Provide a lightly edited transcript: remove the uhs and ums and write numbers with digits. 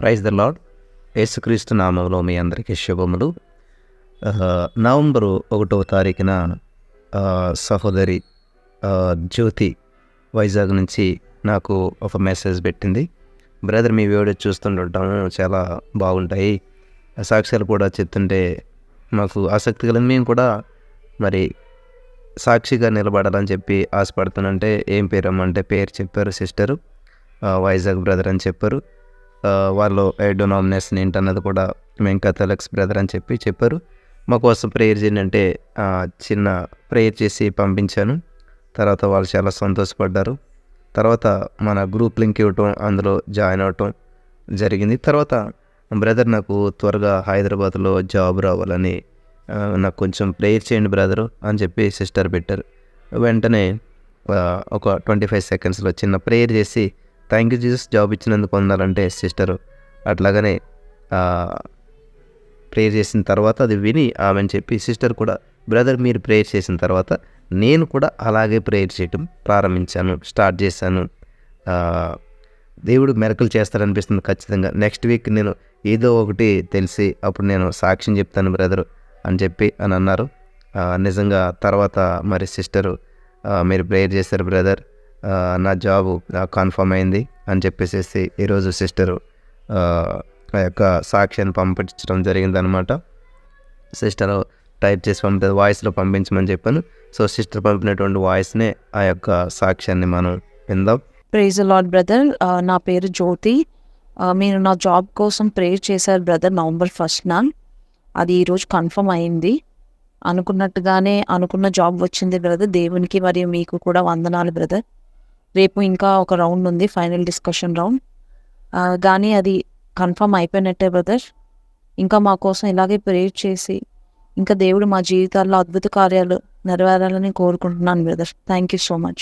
Praise the lord. యేసుక్రీస్తు నామంలో మీ అందరికీ శుభములు. నవంబరు 1వ తారీఖున సహోదరి జ్యోతి వైజాగ్ నుంచి నాకు ఒక మెసేజ్ పెట్టింది. బ్రదర్, మీ వీడియో చూస్తుంటాము, చాలా బాగుంటాయి, సాక్ష్యాలు కూడా చెప్తుంటే మాకు ఆసక్తి కలిగింది. మేము కూడా మరి సాక్షిగా నిలబడాలని చెప్పి ఆశపడుతానంటే ఏం పేరమ్మంటే పేరు చెప్పారు సిస్టరు, వైజాగ్ బ్రదర్ అని చెప్పారు. వాళ్ళు డొనామినేషన్ ఏంటన్నది కూడా మేము కథలక్స్ బ్రదర్ అని చెప్పారు. మా కోసం ప్రేయర్ చేయండి అంటే చిన్న ప్రేయర్ చేసి పంపించాను. తర్వాత వాళ్ళు చాలా సంతోషపడ్డారు. తర్వాత మన గ్రూప్ లింక్ ఇవ్వటం, అందులో జాయిన్ అవ్వటం జరిగింది. తర్వాత బ్రదర్, నాకు త్వరగా హైదరాబాద్లో జాబ్ రావాలని నాకు కొంచెం ప్రేయర్ చేయండి బ్రదరు అని చెప్పి సిస్టర్ పెట్టారు. వెంటనే ఒక 25 సెకండ్స్లో చిన్న ప్రేయర్ చేసి థ్యాంక్ యూ జీసస్, జాబ్ ఇచ్చినందుకు పొందాలంటే సిస్టరు అట్లాగనే ప్రేయర్ చేసిన తర్వాత అది విని ఆమెను చెప్పి సిస్టర్ కూడా, బ్రదర్ మీరు ప్రేయర్ చేసిన తర్వాత నేను కూడా అలాగే ప్రేయర్ చేయటం స్టార్ట్ చేశాను. దేవుడు మెరకలు చేస్తాడనిపిస్తుంది ఖచ్చితంగా. నెక్స్ట్ వీక్ నేను ఏదో ఒకటి తెలిసి అప్పుడు నేను సాక్ష్యం చెప్తాను బ్రదరు అని అన్నారు. నిజంగా తర్వాత మరి సిస్టరు, మీరు ప్రేయర్ చేశారు బ్రదర్, నా జాబు కన్ఫర్మ్ అయింది అని చెప్పేసి ఈరోజు సిస్టరు ఆ యొక్క సాక్ష్యాన్ని పంపించడం జరిగిందనమాట. సిస్టర్ టైప్ చేసి వాయిస్లో పంపించమని చెప్పాను. సో సిస్టర్ పంపినటువంటి వాయిస్నే ఆ యొక్క సాక్ష్యాన్ని మనం విందాం. ప్రైజ్ ద లార్డ్ బ్రదర్, నా పేరు జ్యోతి. మీరు నా జాబ్ కోసం ప్రేయర్ చేశారు బ్రదర్ నవంబర్ 1న. అది ఈరోజు కన్ఫర్మ్ అయింది. అనుకున్నట్టుగానే అనుకున్న జాబ్ వచ్చింది బ్రదర్. దేవునికి మరియు మీకు కూడా వందనాలు బ్రదర్. రేపు ఇంకా ఒక రౌండ్ ఉంది, ఫైనల్ డిస్కషన్ రౌండ్, కానీ అది కన్ఫర్మ్ అయిపోయినట్టే బ్రదర్. ఇంకా మా కోసం ఇలాగే ప్రేయర్ చేసి ఇంకా దేవుడు మా జీవితాల్లో అద్భుత కార్యాలు నెరవేరాలని కోరుకుంటున్నాను brother. Thank you so much.